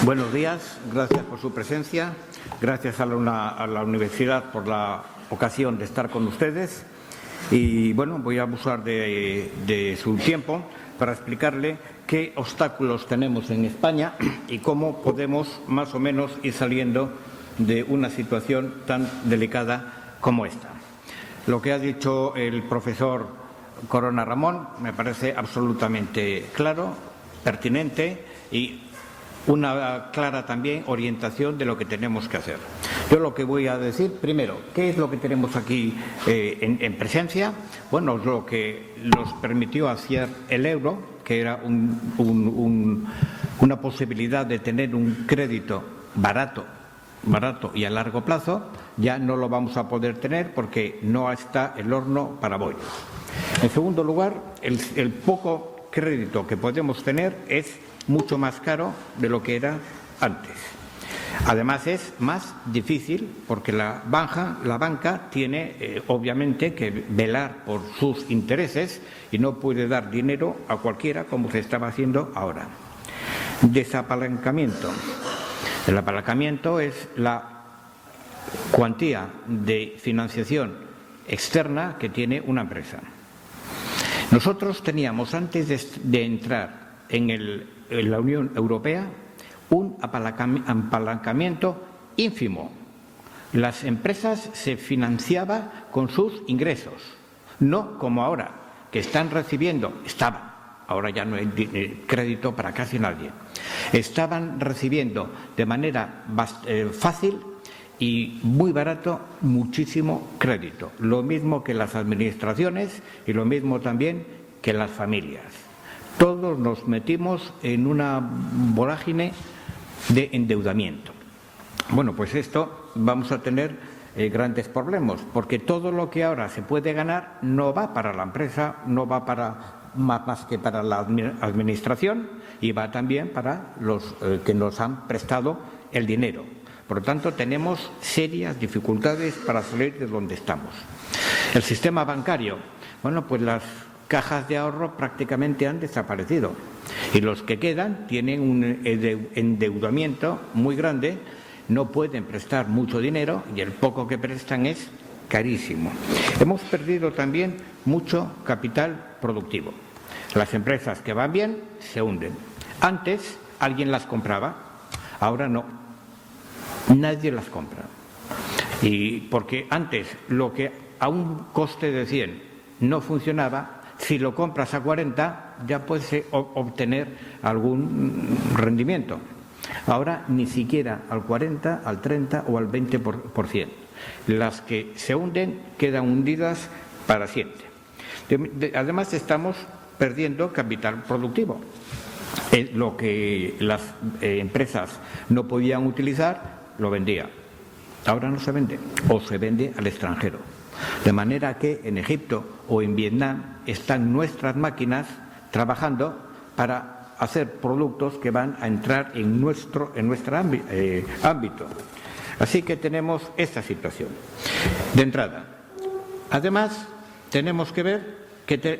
Buenos días, gracias por su presencia, gracias a la universidad por la ocasión de estar con ustedes y bueno, voy a abusar de su tiempo para explicarle qué obstáculos tenemos en España y cómo podemos más o menos ir saliendo de una situación tan delicada como esta. Lo que ha dicho el profesor Corona Ramón me parece absolutamente claro, pertinente y una clara también orientación de lo que tenemos que hacer. Yo lo que voy a decir, primero, ¿qué es lo que tenemos aquí en presencia? Bueno, es lo que nos permitió hacer el euro, que era una posibilidad de tener un crédito barato y a largo plazo. Ya no lo vamos a poder tener porque no está el horno para bollos. En segundo lugar, el poco crédito que podemos tener es mucho más caro de lo que era antes. Además es más difícil porque la banca tiene obviamente que velar por sus intereses y no puede dar dinero a cualquiera como se estaba haciendo ahora. Desapalancamiento. El apalancamiento es la cuantía de financiación externa que tiene una empresa. Nosotros teníamos antes de entrar en la Unión Europea un apalancamiento ínfimo. Las empresas se financiaban con sus ingresos, no como ahora, que ahora ya no hay crédito para casi nadie, estaban recibiendo de manera fácil y muy barato muchísimo crédito, lo mismo que las administraciones y lo mismo también que las familias. Todos nos metimos en una vorágine de endeudamiento. Bueno, pues esto vamos a tener grandes problemas, porque todo lo que ahora se puede ganar no va para la empresa, no va para más que para la administración y va también para los que nos han prestado el dinero. Por lo tanto, tenemos serias dificultades para salir de donde estamos. El sistema bancario, bueno, pues las cajas de ahorro prácticamente han desaparecido y los que quedan tienen un endeudamiento muy grande, no pueden prestar mucho dinero y el poco que prestan es carísimo. Hemos perdido también mucho capital productivo. Las empresas que van bien se hunden. Antes alguien las compraba, ahora no. Nadie las compra. Y porque antes lo que a un coste de 100 no funcionaba, si lo compras a 40 ya puedes obtener algún rendimiento. Ahora ni siquiera al 40, al 30 o al 20%. Las que se hunden quedan hundidas para siempre. Además estamos perdiendo capital productivo. Lo que las empresas no podían utilizar lo vendía. Ahora no se vende o se vende al extranjero. De manera que en Egipto o en Vietnam están nuestras máquinas trabajando para hacer productos que van a entrar en nuestro ámbito. Así que tenemos esta situación. De entrada, además, tenemos que ver que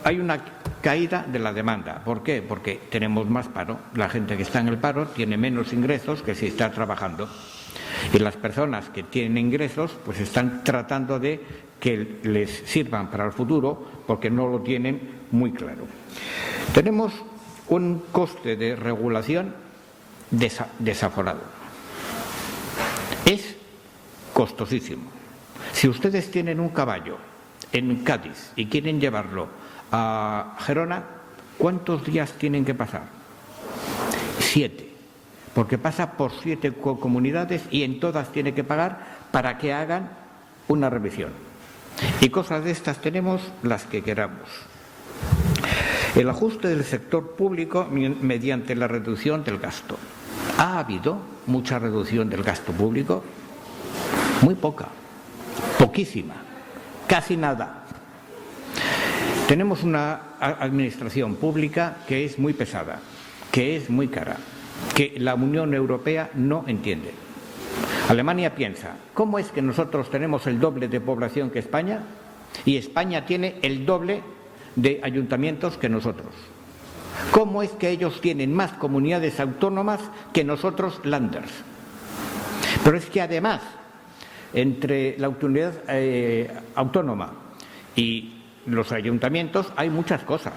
hay una caída de la demanda. ¿Por qué? Porque tenemos más paro. La gente que está en el paro tiene menos ingresos que si está trabajando. Y las personas que tienen ingresos pues están tratando de que les sirvan para el futuro porque no lo tienen muy claro. Tenemos un coste de regulación desaforado. Es costosísimo. Si ustedes tienen un caballo en Cádiz y quieren llevarlo a Gerona, ¿cuántos días tienen que pasar? 7. Porque pasa por 7 comunidades y en todas tiene que pagar para que hagan una revisión. Y cosas de estas tenemos las que queramos. El ajuste del sector público mediante la reducción del gasto. ¿Ha habido mucha reducción del gasto público? Muy poca, poquísima, casi nada. Tenemos una administración pública que es muy pesada, que es muy cara, que la Unión Europea no entiende. Alemania piensa, ¿cómo es que nosotros tenemos el doble de población que España y España tiene el doble de ayuntamientos que nosotros? ¿Cómo es que ellos tienen más comunidades autónomas que nosotros landers? Pero es que además, entre la autoridad autónoma y los ayuntamientos hay muchas cosas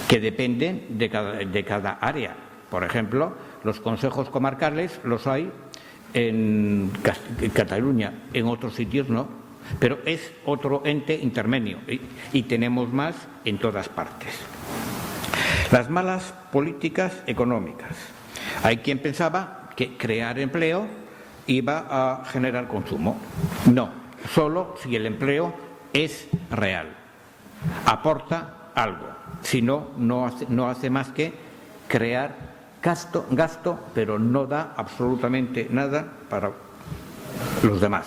que dependen de cada área. Por ejemplo, los consejos comarcales los hay en Cataluña, en otros sitios no, pero es otro ente intermedio y tenemos más en todas partes. Las malas políticas económicas. Hay quien pensaba que crear empleo iba a generar consumo. No, solo si el empleo es real, aporta algo. Si no, no hace más que crear gasto, pero no da absolutamente nada para los demás.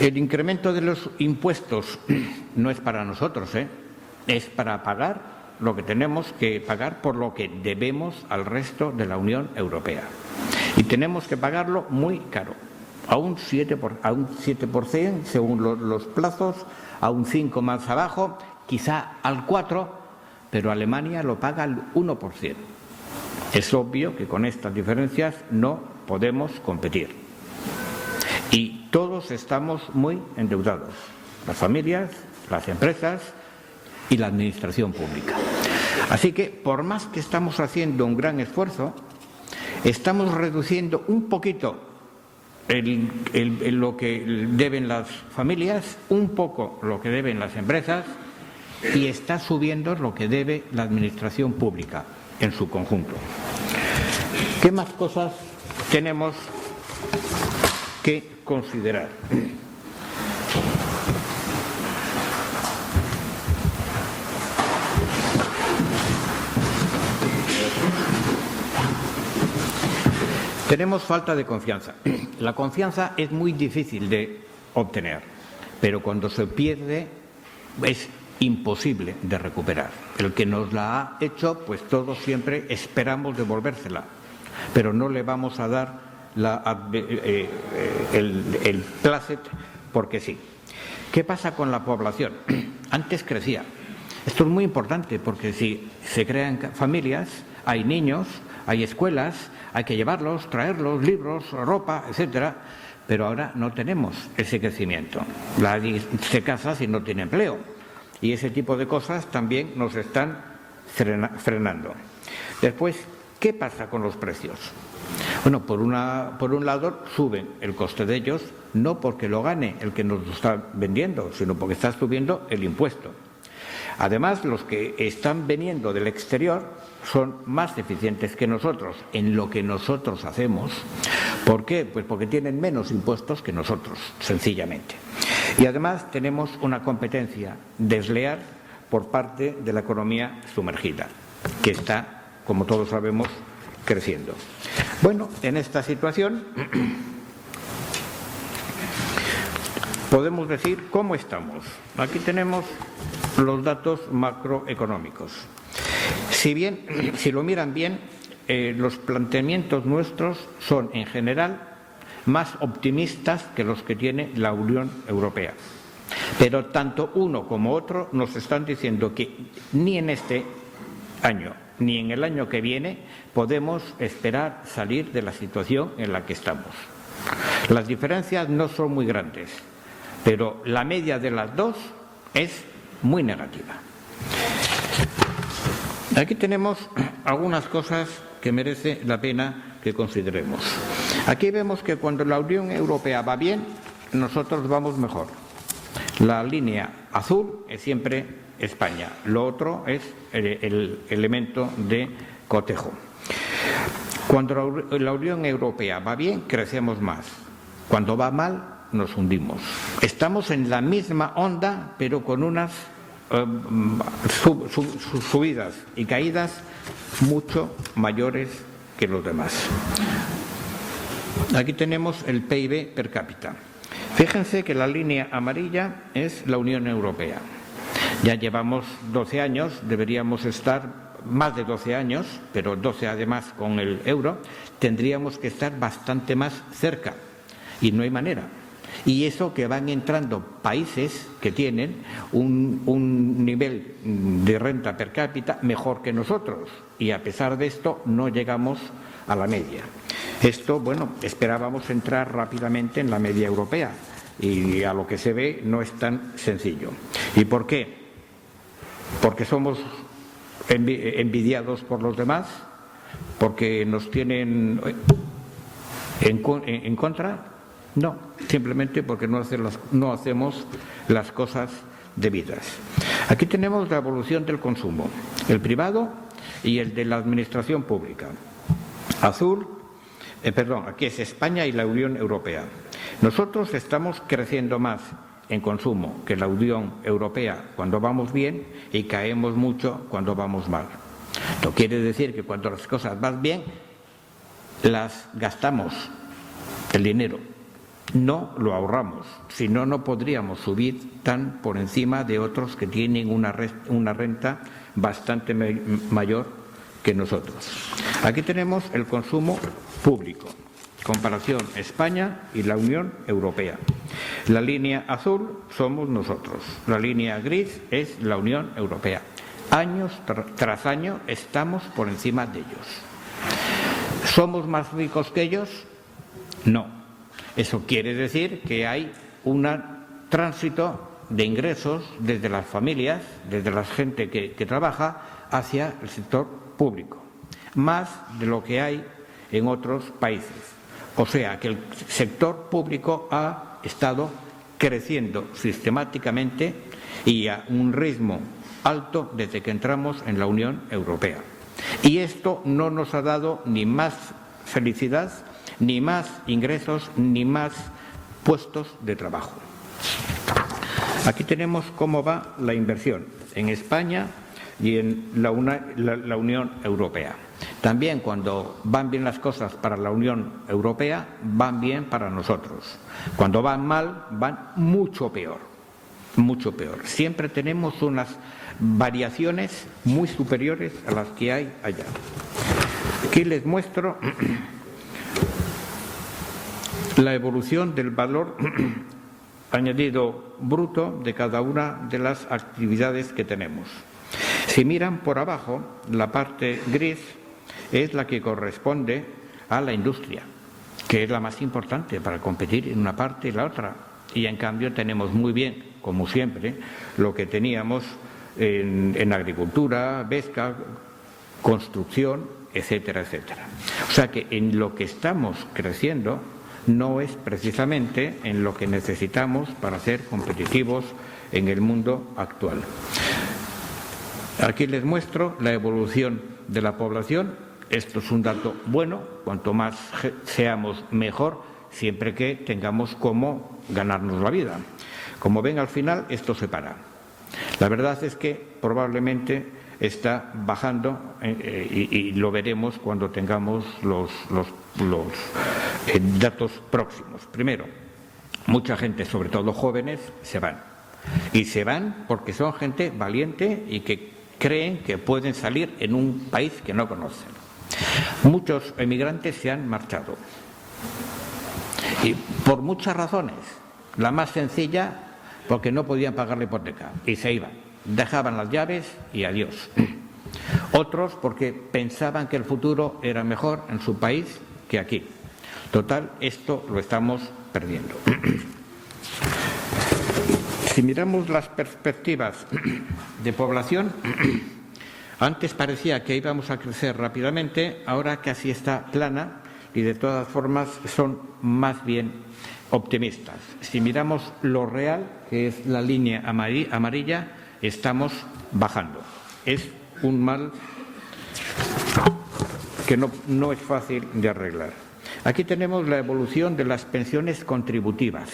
El incremento de los impuestos no es para nosotros, es para pagar lo que tenemos que pagar por lo que debemos al resto de la Unión Europea. Y tenemos que pagarlo muy caro, a un 7% según los plazos, a un 5% más abajo, quizá al 4%, pero Alemania lo paga al 1%. Es obvio que con estas diferencias no podemos competir. Y todos estamos muy endeudados, las familias, las empresas y la administración pública. Así que, por más que estamos haciendo un gran esfuerzo, estamos reduciendo un poquito lo que deben las familias, un poco lo que deben las empresas y está subiendo lo que debe la administración pública en su conjunto. ¿Qué más cosas tenemos que considerar? Tenemos falta de confianza. La confianza es muy difícil de obtener, pero cuando se pierde es imposible de recuperar. El que nos la ha hecho, pues todos siempre esperamos devolvérsela, pero no le vamos a dar el placet porque sí. ¿Qué pasa con la población? Antes crecía. Esto es muy importante porque si se crean familias, hay niños, hay escuelas, hay que llevarlos, traerlos, libros, ropa, etcétera, pero ahora no tenemos ese crecimiento. Nadie se casa si no tiene empleo y ese tipo de cosas también nos están frenando. Después, ¿qué pasa con los precios? Bueno, por un lado suben el coste de ellos, no porque lo gane el que nos lo está vendiendo, sino porque está subiendo el impuesto. Además, los que están viniendo del exterior son más eficientes que nosotros en lo que nosotros hacemos. ¿Por qué? Pues porque tienen menos impuestos que nosotros, sencillamente. Y además tenemos una competencia desleal por parte de la economía sumergida, que está, como todos sabemos, creciendo. Bueno, en esta situación podemos decir cómo estamos. Aquí tenemos los datos macroeconómicos. Si lo miran bien, los planteamientos nuestros son en general más optimistas que los que tiene la Unión Europea. Pero tanto uno como otro nos están diciendo que ni en este año ni en el año que viene podemos esperar salir de la situación en la que estamos. Las diferencias no son muy grandes, pero la media de las dos es muy negativa. Aquí tenemos algunas cosas que merece la pena que consideremos. Aquí vemos que cuando la Unión Europea va bien, nosotros vamos mejor. La línea azul es siempre España, lo otro es el elemento de cotejo. Cuando la Unión Europea va bien, crecemos más. Cuando va mal, nos hundimos. Estamos en la misma onda, pero con unas subidas y caídas mucho mayores que los demás. Aquí tenemos el PIB per cápita. Fíjense que la línea amarilla es la Unión Europea. Ya llevamos 12 años, deberíamos estar más de 12 años, pero 12 además con el euro, tendríamos que estar bastante más cerca. Y no hay manera, Y eso que van entrando países que tienen un nivel de renta per cápita mejor que nosotros, y a pesar de esto no llegamos a la media. Esto, bueno, esperábamos entrar rápidamente en la media europea, y a lo que se ve no es tan sencillo. ¿Y por qué? ¿Porque somos envidiados por los demás? ¿Porque nos tienen en contra? No, simplemente porque no hacemos las cosas debidas. Aquí tenemos la evolución del consumo, el privado y el de la administración pública. Aquí es España y la Unión Europea. Nosotros estamos creciendo más en consumo que la Unión Europea cuando vamos bien, y caemos mucho cuando vamos mal. No quiere decir que cuando las cosas van bien las gastamos el dinero, no lo ahorramos, si no, no podríamos subir tan por encima de otros que tienen una renta bastante mayor que nosotros. Aquí tenemos el consumo público, comparación España y la Unión Europea. La línea azul somos nosotros, la línea gris es la Unión Europea. Años tras año estamos por encima de ellos. ¿Somos más ricos que ellos? No. Eso quiere decir que hay un tránsito de ingresos desde las familias, desde la gente que trabaja, hacia el sector público, más de lo que hay en otros países. O sea que el sector público ha estado creciendo sistemáticamente y a un ritmo alto desde que entramos en la Unión Europea. Y esto no nos ha dado ni más felicidad, ni más ingresos, ni más puestos de trabajo. Aquí tenemos cómo va la inversión en España y en la Unión Europea. También cuando van bien las cosas para la Unión Europea, van bien para nosotros. Cuando van mal, van mucho peor, mucho peor. Siempre tenemos unas variaciones muy superiores a las que hay allá. Aquí les muestro la evolución del valor añadido bruto de cada una de las actividades que tenemos. Si miran por abajo, la parte gris es la que corresponde a la industria, que es la más importante para competir en una parte y la otra. Y en cambio tenemos muy bien, como siempre, lo que teníamos en agricultura, pesca, construcción, etcétera, etcétera. O sea que en lo que estamos creciendo no es precisamente en lo que necesitamos para ser competitivos en el mundo actual. Aquí les muestro la evolución de la población. Esto es un dato bueno, cuanto más seamos mejor, siempre que tengamos cómo ganarnos la vida. Como ven, al final esto se para. La verdad es que probablemente está bajando y lo veremos cuando tengamos los datos próximos. Primero, mucha gente, sobre todo jóvenes, se van. Y se van porque son gente valiente y que creen que pueden salir en un país que no conocen. Muchos emigrantes se han marchado. Y por muchas razones. La más sencilla, porque no podían pagar la hipoteca y se iban. Dejaban las llaves y adiós. Otros porque pensaban que el futuro era mejor en su país que aquí. Total, esto lo estamos perdiendo. Si miramos las perspectivas de población, antes parecía que íbamos a crecer rápidamente, ahora casi está plana y de todas formas son más bien optimistas. Si miramos lo real, que es la línea amarilla, estamos bajando. Es un mal que no es fácil de arreglar. Aquí tenemos la evolución de las pensiones contributivas.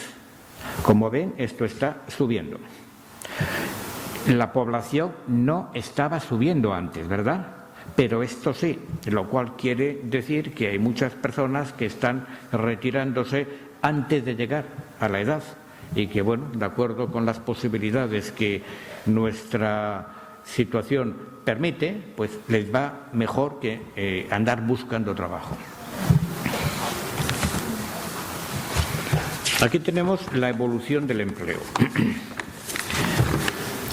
Como ven, esto está subiendo. La población no estaba subiendo antes, ¿verdad? Pero esto sí, lo cual quiere decir que hay muchas personas que están retirándose antes de llegar a la edad y que, bueno, de acuerdo con las posibilidades que nuestra situación permite, pues les va mejor que andar buscando trabajo. Aquí tenemos la evolución del empleo.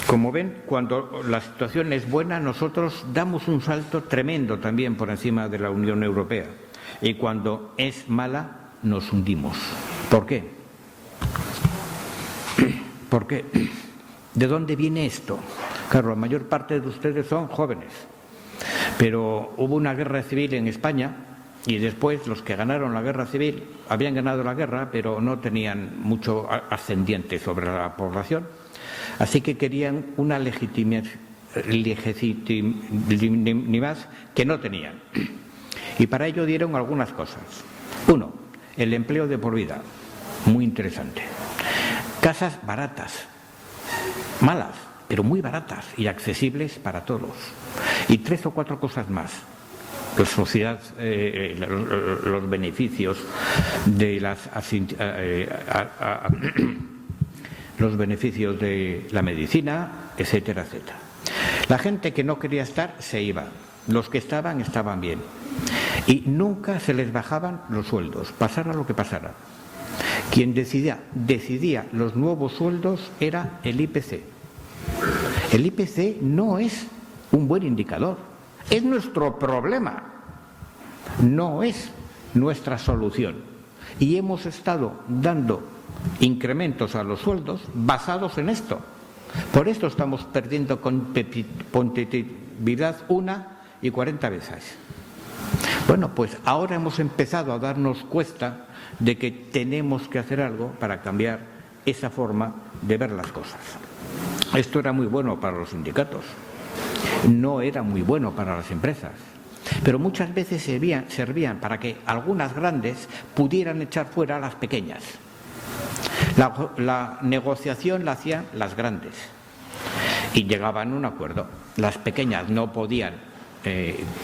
Como ven, cuando la situación es buena, nosotros damos un salto tremendo también por encima de la Unión Europea. Y cuando es mala, nos hundimos. ¿Por qué? ¿Por qué? ¿De dónde viene esto? Claro, la mayor parte de ustedes son jóvenes, pero hubo una guerra civil en España y después los que ganaron la guerra civil habían ganado la guerra, pero no tenían mucho ascendiente sobre la población. Así que querían una legitimidad que no tenían. Y para ello dieron algunas cosas. Uno, el empleo de por vida, muy interesante. Casas baratas, malas, pero muy baratas y accesibles para todos. Y 3 o 4 cosas más. La sociedad, los beneficios de los beneficios de la medicina, etcétera, etcétera. La gente que no quería estar se iba. Los que estaban bien. Y nunca se les bajaban los sueldos, pasara lo que pasara. Quien decidía los nuevos sueldos era el IPC. El IPC no es un buen indicador, es nuestro problema, no es nuestra solución. Y hemos estado dando incrementos a los sueldos basados en esto. Por esto estamos perdiendo competitividad 1 y 40 veces. Bueno, pues ahora hemos empezado a darnos cuenta de que tenemos que hacer algo para cambiar esa forma de ver las cosas. Esto era muy bueno para los sindicatos, no era muy bueno para las empresas, pero muchas veces servían para que algunas grandes pudieran echar fuera a las pequeñas. La negociación la hacían las grandes y llegaban a un acuerdo. Las pequeñas no podían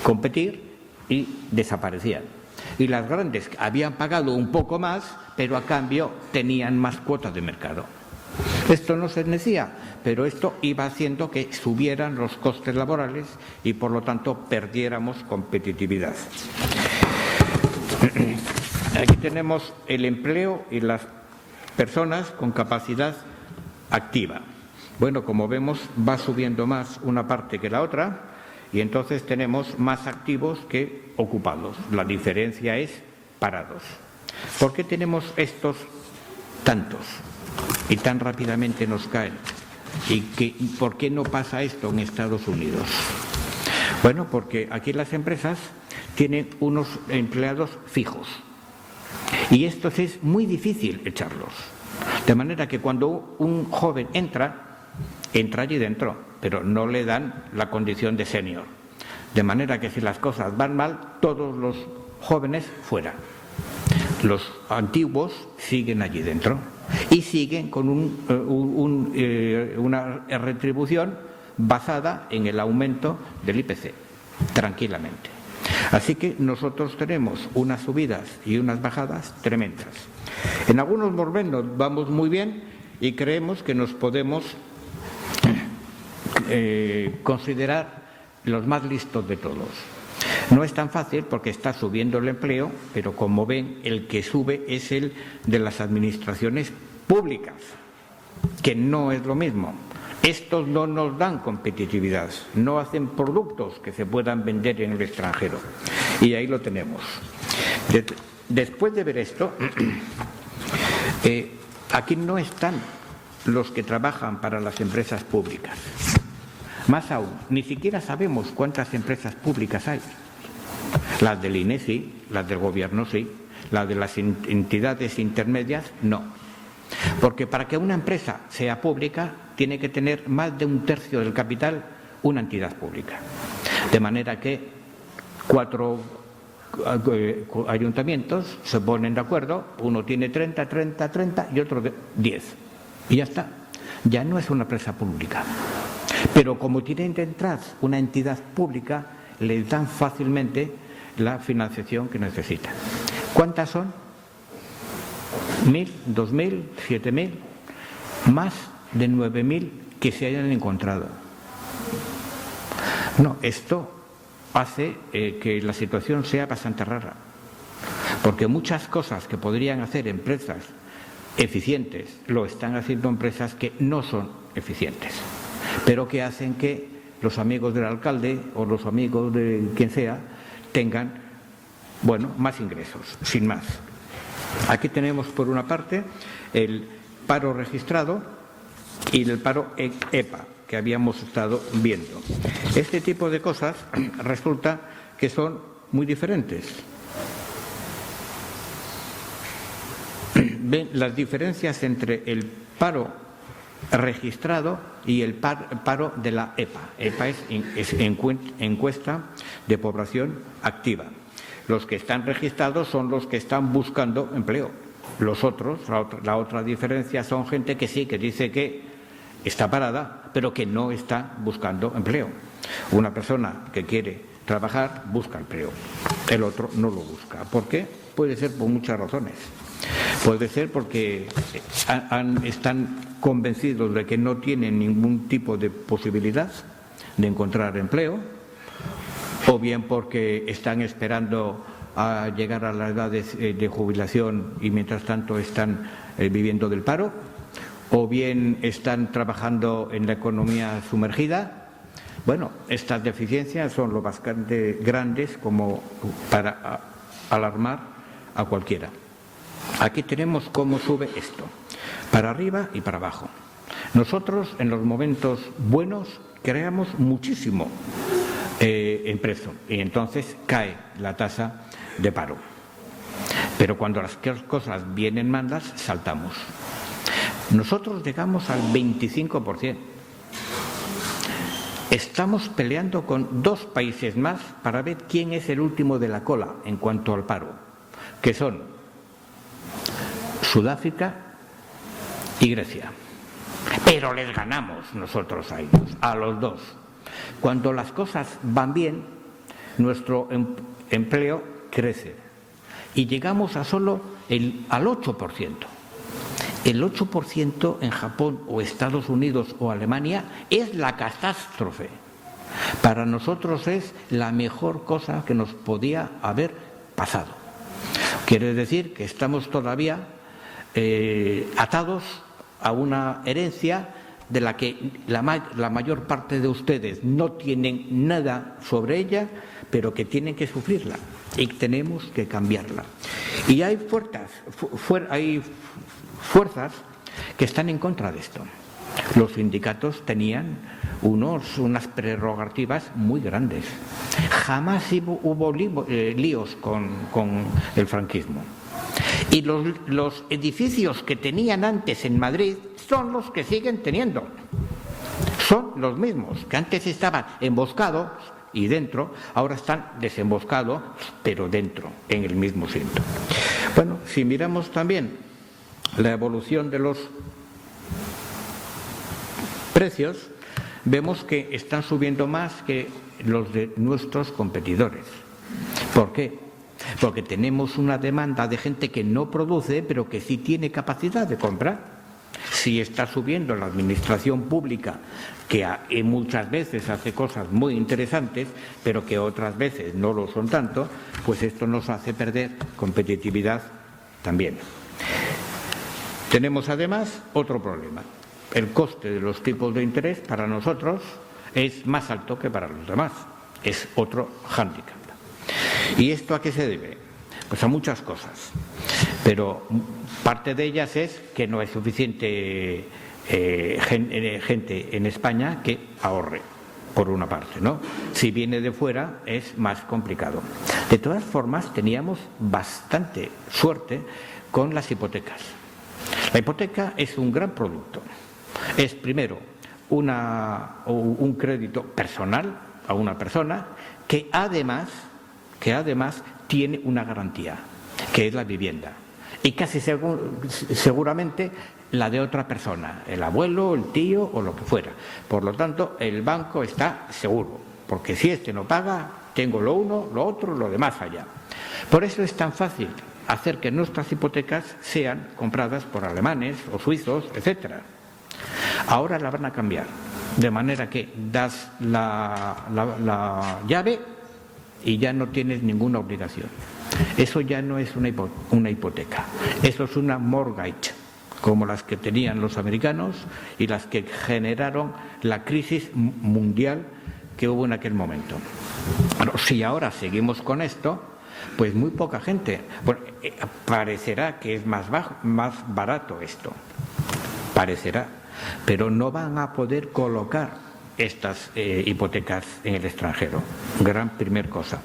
competir y desaparecían. Y las grandes habían pagado un poco más, pero a cambio tenían más cuotas de mercado. Esto no se decía, pero esto iba haciendo que subieran los costes laborales y por lo tanto perdiéramos competitividad. Aquí tenemos el empleo y las personas con capacidad activa. Bueno, como vemos, va subiendo más una parte que la otra y entonces tenemos más activos que ocupados. La diferencia es parados. ¿Por qué tenemos estos tantos y tan rápidamente nos caen? ¿Y por qué no pasa esto en Estados Unidos? Bueno, porque aquí las empresas tienen unos empleados fijos y estos es muy difícil echarlos. De manera que cuando un joven entra allí dentro, pero no le dan la condición de senior. De manera que si las cosas van mal, todos los jóvenes fuera. Los antiguos siguen allí dentro y siguen con una retribución basada en el aumento del IPC, tranquilamente. Así que nosotros tenemos unas subidas y unas bajadas tremendas. En algunos momentos vamos muy bien y creemos que nos podemos considerar los más listos de todos. No es tan fácil porque está subiendo el empleo, pero como ven, el que sube es el de las administraciones públicas, que no es lo mismo. Estos no nos dan competitividad, no hacen productos que se puedan vender en el extranjero. Y ahí lo tenemos. Después de ver esto, aquí no están los que trabajan para las empresas públicas. Más aún, ni siquiera sabemos cuántas empresas públicas hay. Las del INE sí, las del gobierno sí, las de las entidades intermedias no. Porque para que una empresa sea pública tiene que tener más de 1/3 del capital una entidad pública. De manera que 4 ayuntamientos se ponen de acuerdo, uno tiene 30 y otro 10. Y ya está, ya no es una empresa pública. Pero como tienen detrás una entidad pública, les dan fácilmente la financiación que necesitan. ¿Cuántas son? 1.000, 2.000, 7.000, más de 9.000 que se hayan encontrado. No, esto hace que la situación sea bastante rara, porque muchas cosas que podrían hacer empresas eficientes, lo están haciendo empresas que no son eficientes, pero que hacen que los amigos del alcalde o los amigos de quien sea tengan, bueno, más ingresos, sin más. Aquí tenemos por una parte el paro registrado y el paro EPA que habíamos estado viendo. Este tipo de cosas resulta que son muy diferentes. Ven las diferencias entre el paro registrado y el paro de la EPA. EPA es encuesta de población activa. Los que están registrados son los que están buscando empleo. Los otros, la otra diferencia, son gente que sí, que dice que está parada, pero que no está buscando empleo. Una persona que quiere trabajar busca empleo, el otro no lo busca. ¿Por qué? Puede ser por muchas razones. Puede ser porque están convencidos de que no tienen ningún tipo de posibilidad de encontrar empleo, o bien porque están esperando a llegar a la edad de jubilación y mientras tanto están viviendo del paro, o bien están trabajando en la economía sumergida. Bueno, estas deficiencias son lo bastante grandes como para alarmar a cualquiera. Aquí tenemos cómo sube esto, para arriba y para abajo. Nosotros en los momentos buenos creamos muchísimo empleo y entonces cae la tasa de paro. Pero cuando las cosas vienen malas, saltamos. Nosotros llegamos al 25%. Estamos peleando con 2 países más para ver quién es el último de la cola en cuanto al paro, que son Sudáfrica y Grecia. Pero les ganamos nosotros a ellos, a los 2. Cuando las cosas van bien, nuestro empleo crece y llegamos a solo al 8%. El 8% en Japón o Estados Unidos o Alemania es la catástrofe. Para nosotros es la mejor cosa que nos podía haber pasado. Quiere decir que estamos todavía atados a una herencia de la que la mayor parte de ustedes no tienen nada sobre ella, pero que tienen que sufrirla y tenemos que cambiarla. Y hay fuerzas que están en contra de esto. Los sindicatos tenían unas prerrogativas muy grandes. Jamás hubo líos con el franquismo. Y los edificios que tenían antes en Madrid son los que siguen teniendo. Son los mismos, que antes estaban emboscados y dentro, ahora están desemboscados, pero dentro, en el mismo sitio. Bueno, si miramos también la evolución de los precios, vemos que están subiendo más que los de nuestros competidores. ¿Por qué? Porque tenemos una demanda de gente que no produce, pero que sí tiene capacidad de comprar. Si está subiendo la administración pública, que muchas veces hace cosas muy interesantes, pero que otras veces no lo son tanto, pues esto nos hace perder competitividad también. Tenemos además otro problema. El coste de los tipos de interés para nosotros es más alto que para los demás. Es otro hándicap. ¿Y esto a qué se debe? Pues a muchas cosas, pero parte de ellas es que no hay suficiente gente en España que ahorre, por una parte, ¿no? Si viene de fuera es más complicado. De todas formas, teníamos bastante suerte con las hipotecas. La hipoteca es un gran producto. Es primero un crédito personal a una persona que además tiene una garantía, que es la vivienda, y casi seguramente la de otra persona, el abuelo, el tío o lo que fuera. Por lo tanto, el banco está seguro, porque si este no paga, tengo lo uno, lo otro, lo demás allá. Por eso es tan fácil hacer que nuestras hipotecas sean compradas por alemanes o suizos, etcétera. Ahora la van a cambiar, de manera que das la llave y ya no tienes ninguna obligación. Eso ya no es una hipoteca, eso es una mortgage, como las que tenían los americanos y las que generaron la crisis mundial que hubo en aquel momento. Bueno, si ahora seguimos con esto, pues muy poca gente. Bueno, parecerá que es más barato esto, parecerá, pero no van a poder colocar estas hipotecas en el extranjero. Gran primer cosa.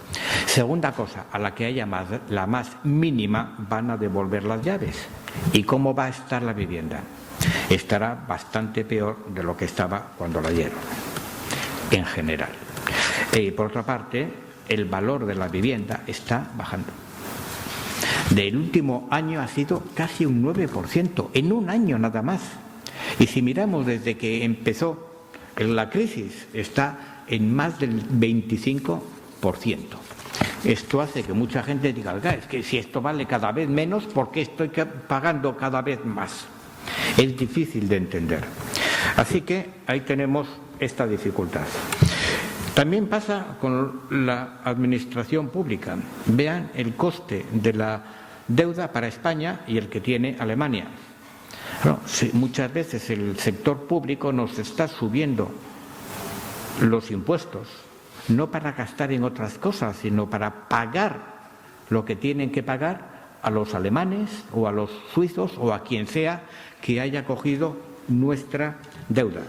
Segunda cosa, a la que haya la más mínima van a devolver las llaves. ¿Y cómo va a estar la vivienda? Estará bastante peor de lo que estaba cuando la dieron, en general. Por otra parte, el valor de la vivienda está bajando. Del último año ha sido casi un 9%, en un año nada más. Y si miramos desde que empezó la crisis, está en más del 25%. Esto hace que mucha gente diga, oiga, es que si esto vale cada vez menos, ¿por qué estoy pagando cada vez más? Es difícil de entender. Así que ahí tenemos esta dificultad. También pasa con la administración pública. Vean el coste de la deuda para España y el que tiene Alemania. Bueno, sí, muchas veces el sector público nos está subiendo los impuestos, no para gastar en otras cosas, sino para pagar lo que tienen que pagar a los alemanes o a los suizos o a quien sea que haya cogido nuestra deuda.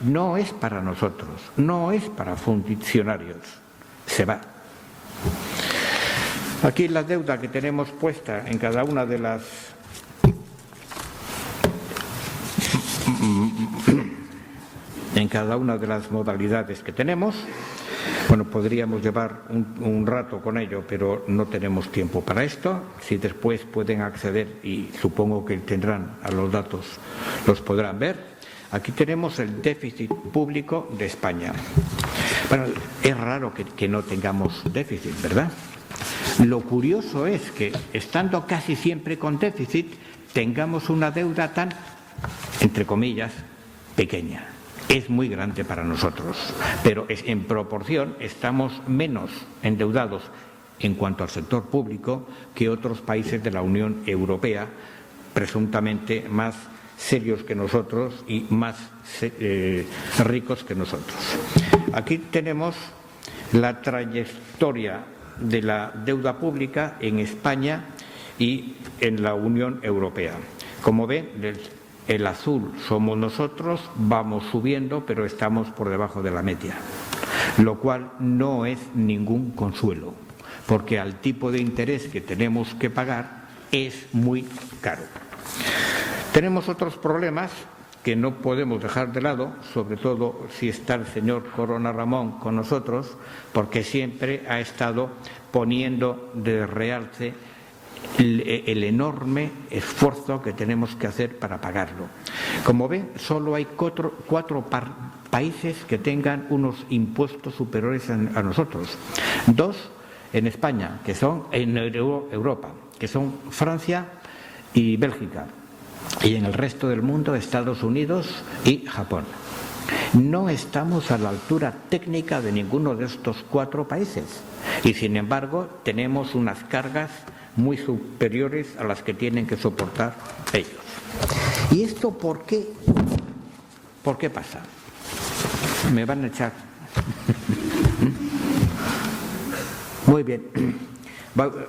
No es para nosotros, no es para funcionarios, se va. Aquí la deuda que tenemos puesta en cada una de las modalidades que tenemos. Bueno, podríamos llevar un rato con ello, pero no tenemos tiempo para esto. Si después pueden acceder, y supongo que tendrán a los datos, los podrán ver. Aquí tenemos el déficit público de España. Bueno, es raro que no tengamos déficit, ¿verdad? Lo curioso es que, estando casi siempre con déficit, tengamos una deuda tan, entre comillas, pequeña. Es muy grande para nosotros, pero en proporción estamos menos endeudados en cuanto al sector público que otros países de la Unión Europea, presuntamente más serios que nosotros y más ricos que nosotros. Aquí tenemos la trayectoria de la deuda pública en España y en la Unión Europea. Como ven, el azul somos nosotros, vamos subiendo, pero estamos por debajo de la media, lo cual no es ningún consuelo, porque al tipo de interés que tenemos que pagar es muy caro. Tenemos otros problemas que no podemos dejar de lado, sobre todo si está el señor Corona Ramón con nosotros, porque siempre ha estado poniendo de realce el enorme esfuerzo que tenemos que hacer para pagarlo. Como ven, solo hay cuatro países que tengan unos impuestos superiores a nosotros. 2 en España, que son en Europa, que son Francia y Bélgica. Y en el resto del mundo, Estados Unidos y Japón. No estamos a la altura técnica de ninguno de estos 4 países. Y sin embargo, tenemos unas cargas muy superiores a las que tienen que soportar ellos. ¿Y esto por qué? ¿Por qué pasa? Me van a echar. Muy bien.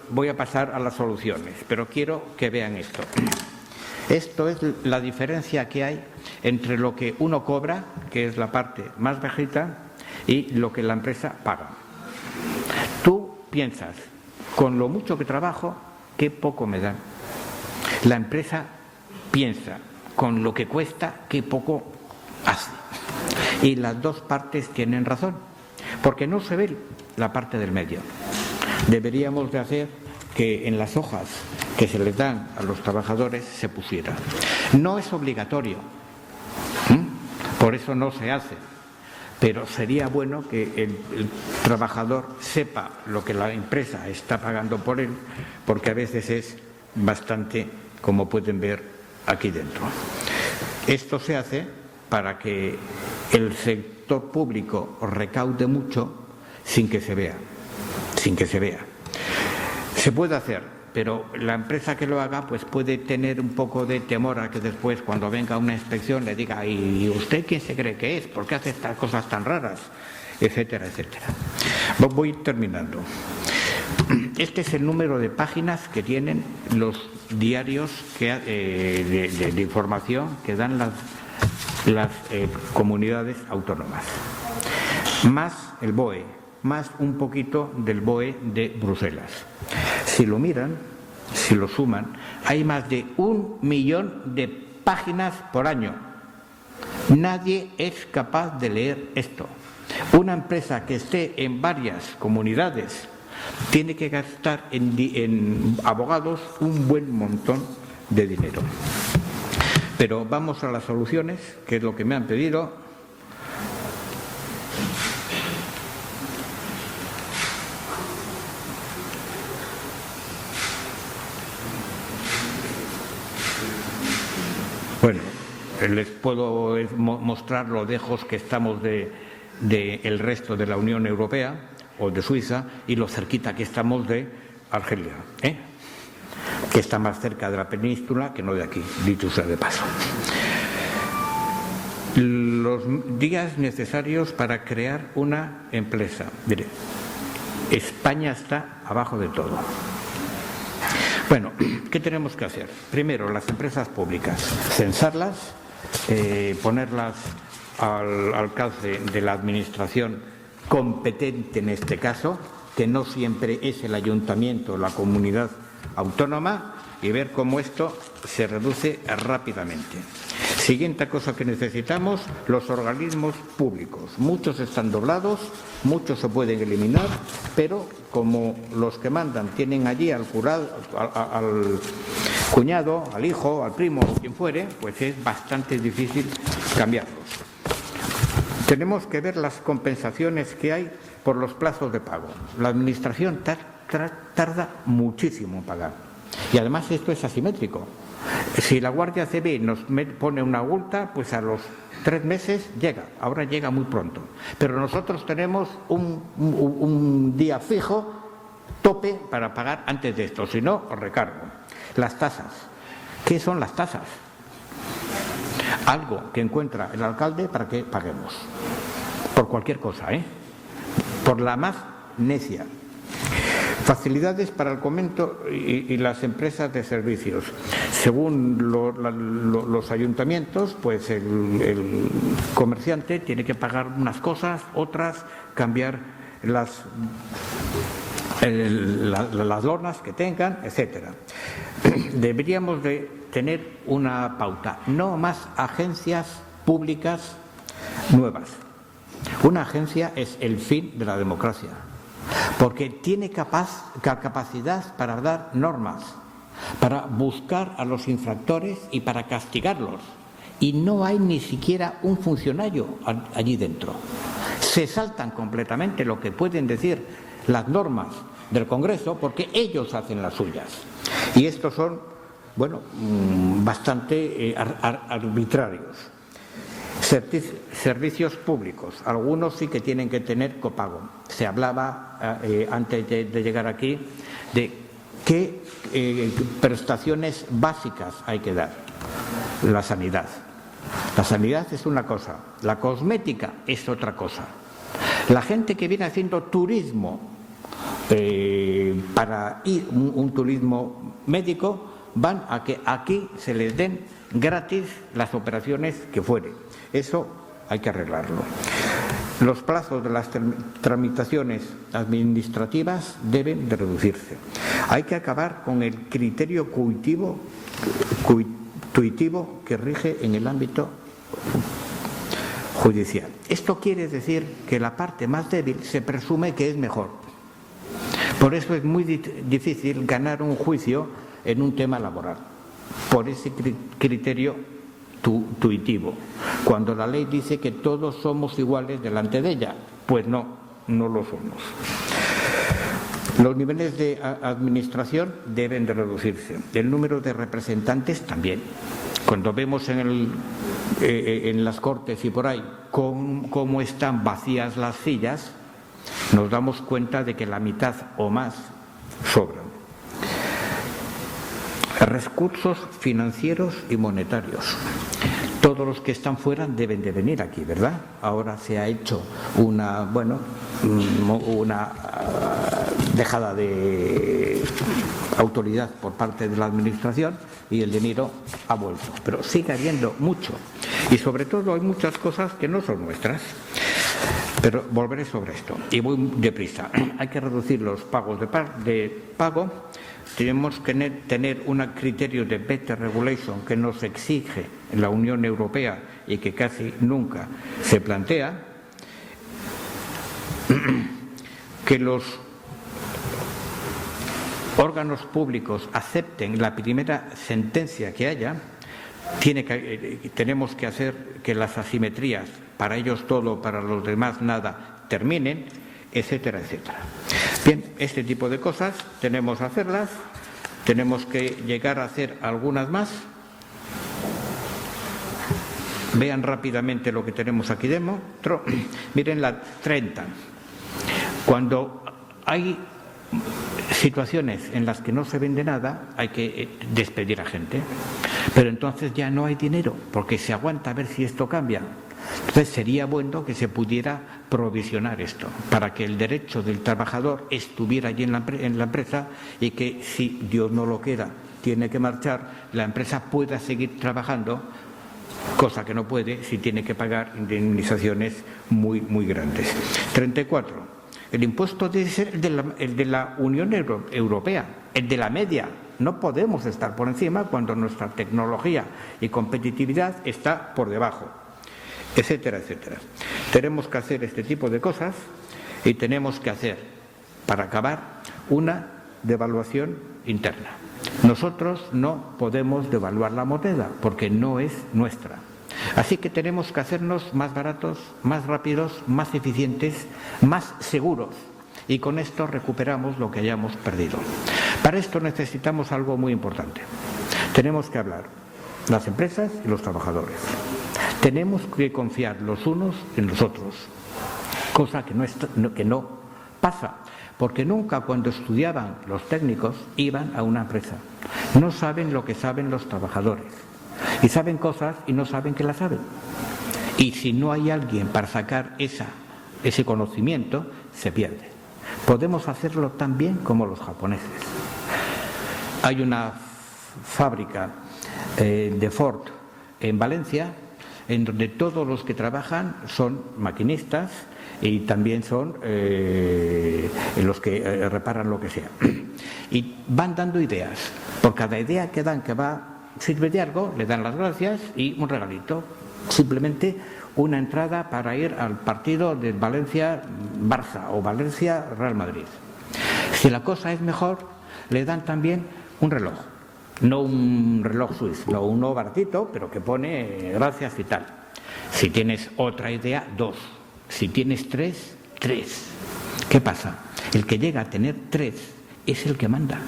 Voy a pasar a las soluciones, pero quiero que vean esto. Esto es la diferencia que hay entre lo que uno cobra, que es la parte más bajita, y lo que la empresa paga. Tú piensas, con lo mucho que trabajo, qué poco me dan. La empresa piensa, con lo que cuesta, qué poco hace. Y las dos partes tienen razón, porque no se ve la parte del medio. Deberíamos de hacer que en las hojas que se les dan a los trabajadores se pusiera. No es obligatorio, por eso no se hace, pero sería bueno que el trabajador sepa lo que la empresa está pagando por él, porque a veces es bastante, como pueden ver aquí dentro. Esto se hace para que el sector público recaude mucho sin que se vea. Se puede hacer pero la empresa que lo haga pues puede tener un poco de temor a que después, cuando venga una inspección, le diga: ¿y usted quién se cree que es? ¿Por qué hace estas cosas tan raras? Etcétera, etcétera. Voy terminando. Este es el número de páginas que tienen los diarios de información que dan las comunidades autónomas, más el BOE, más un poquito del BOE de Bruselas. Si lo miran, si lo suman, hay más de 1 millón de páginas por año. Nadie es capaz de leer esto. Una empresa que esté en varias comunidades tiene que gastar en abogados un buen montón de dinero. Pero vamos a las soluciones, que es lo que me han pedido. Bueno, les puedo mostrar lo lejos que estamos del resto de la Unión Europea o de Suiza, y lo cerquita que estamos de Argelia, que está más cerca de la península que no de aquí, dicho sea de paso. Los días necesarios para crear una empresa. Mire, España está abajo de todo. Bueno, ¿qué tenemos que hacer? Primero, las empresas públicas, censarlas, ponerlas al alcance de la administración competente en este caso, que no siempre es el ayuntamiento o la comunidad autónoma, y ver cómo esto se reduce rápidamente. Siguiente cosa que necesitamos: los organismos públicos. Muchos están doblados, muchos se pueden eliminar, pero como los que mandan tienen allí al cuñado, al hijo, al primo o quien fuere, pues es bastante difícil cambiarlos. Tenemos que ver las compensaciones que hay por los plazos de pago. La administración tarda muchísimo en pagar. Y además esto es asimétrico. Si la Guardia Civil nos pone una multa, pues a los 3 meses llega. Ahora llega muy pronto. Pero nosotros tenemos un día fijo, tope, para pagar antes de esto. Si no, os recargo. Las tasas. ¿Qué son las tasas? Algo que encuentra el alcalde para que paguemos. Por cualquier cosa, por la más necia. Facilidades para el comercio y las empresas de servicios. Según los ayuntamientos, pues el comerciante tiene que pagar unas cosas, otras, cambiar las lonas que tengan, etcétera. Deberíamos de tener una pauta: no más agencias públicas nuevas. Una agencia es el fin de la democracia, porque tiene capacidad para dar normas, para buscar a los infractores y para castigarlos. Y no hay ni siquiera un funcionario allí dentro. Se saltan completamente lo que pueden decir las normas del Congreso, porque ellos hacen las suyas. Y estos son, bueno, bastante arbitrarios. Servicios públicos. Algunos sí que tienen que tener copago. Se hablaba antes de llegar aquí de qué prestaciones básicas hay que dar. La sanidad. La sanidad es una cosa, la cosmética es otra cosa. La gente que viene haciendo turismo para ir, un turismo médico, van a que aquí se les den gratis las operaciones que fuere. Eso hay que arreglarlo. Los plazos de las tramitaciones administrativas deben de reducirse. Hay que acabar con el criterio tuitivo que rige en el ámbito judicial. Esto quiere decir que la parte más débil se presume que es mejor. Por eso es muy difícil ganar un juicio en un tema laboral, por ese criterio tuitivo, cuando la ley dice que todos somos iguales delante de ella. Pues no lo somos. Los niveles de administración deben de reducirse, el número de representantes también. Cuando vemos en las Cortes y por ahí cómo están vacías las sillas, nos damos cuenta de que la mitad o más sobran. Recursos financieros y monetarios. Todos los que están fuera deben de venir aquí, ¿verdad? Ahora se ha hecho una dejada de autoridad por parte de la Administración y el dinero ha vuelto. Pero sigue habiendo mucho. Y sobre todo hay muchas cosas que no son nuestras. Pero volveré sobre esto. Y voy deprisa. Hay que reducir los pagos de pago. Tenemos que tener un criterio de better regulation que nos exige la Unión Europea y que casi nunca se plantea. Que los órganos públicos acepten la primera sentencia que haya. Tenemos que hacer que las asimetrías, para ellos todo, para los demás nada, terminen, etcétera, etcétera. Bien, este tipo de cosas tenemos que hacerlas, tenemos que llegar a hacer algunas más. Vean rápidamente lo que tenemos aquí dentro. Miren la 30. Cuando hay situaciones en las que no se vende nada, hay que despedir a gente. Pero entonces ya no hay dinero, porque se aguanta a ver si esto cambia. Entonces sería bueno que se pudiera provisionar esto, para que el derecho del trabajador estuviera allí en la empresa y que, si Dios no lo quiera, tiene que marchar, la empresa pueda seguir trabajando, cosa que no puede si tiene que pagar indemnizaciones muy, muy grandes. 34. El impuesto debe ser el de la Unión Europea, el de la media. No podemos estar por encima cuando nuestra tecnología y competitividad está por debajo, etcétera, etcétera. Tenemos que hacer este tipo de cosas y tenemos que hacer, para acabar, una devaluación interna. Nosotros no podemos devaluar la moneda porque no es nuestra. Así que tenemos que hacernos más baratos, más rápidos, más eficientes, más seguros. Y con esto recuperamos lo que hayamos perdido. Para esto necesitamos algo muy importante. Tenemos que hablar, las empresas y los trabajadores. Tenemos que confiar los unos en los otros, cosa que no pasa, porque nunca cuando estudiaban los técnicos iban a una empresa. No saben lo que saben los trabajadores. Y saben cosas y no saben que las saben. Y si no hay alguien para sacar ese conocimiento, se pierde. Podemos hacerlo tan bien como los japoneses. Hay una fábrica de Ford en Valencia, en donde todos los que trabajan son maquinistas y también son los que reparan lo que sea. Y van dando ideas. Por cada idea que dan que sirve de algo, le dan las gracias y un regalito. Simplemente una entrada para ir al partido de Valencia-Barça o Valencia-Real Madrid. Si la cosa es mejor, le dan también un reloj. No un reloj suizo, no uno baratito, pero que pone gracias y tal. Si tienes otra idea, 2. Si tienes 3, 3. ¿Qué pasa? El que llega a tener 3 es el que manda.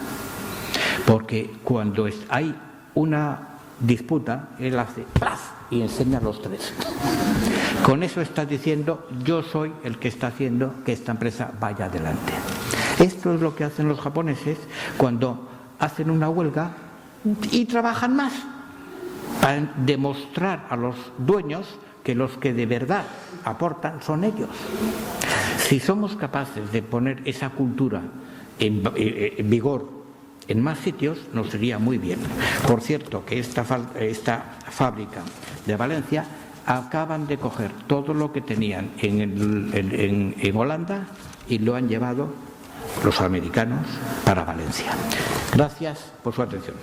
Porque cuando hay una disputa, él hace ¡plaf! Y enseña los 3. Con eso está diciendo: yo soy el que está haciendo que esta empresa vaya adelante. Esto es lo que hacen los japoneses cuando hacen una huelga y trabajan más, para demostrar a los dueños que los que de verdad aportan son ellos. Si somos capaces de poner esa cultura en vigor en más sitios, nos iría muy bien. Por cierto, que esta fábrica de Valencia acaban de coger todo lo que tenían en Holanda y lo han llevado los americanos para Valencia. Gracias por su atención.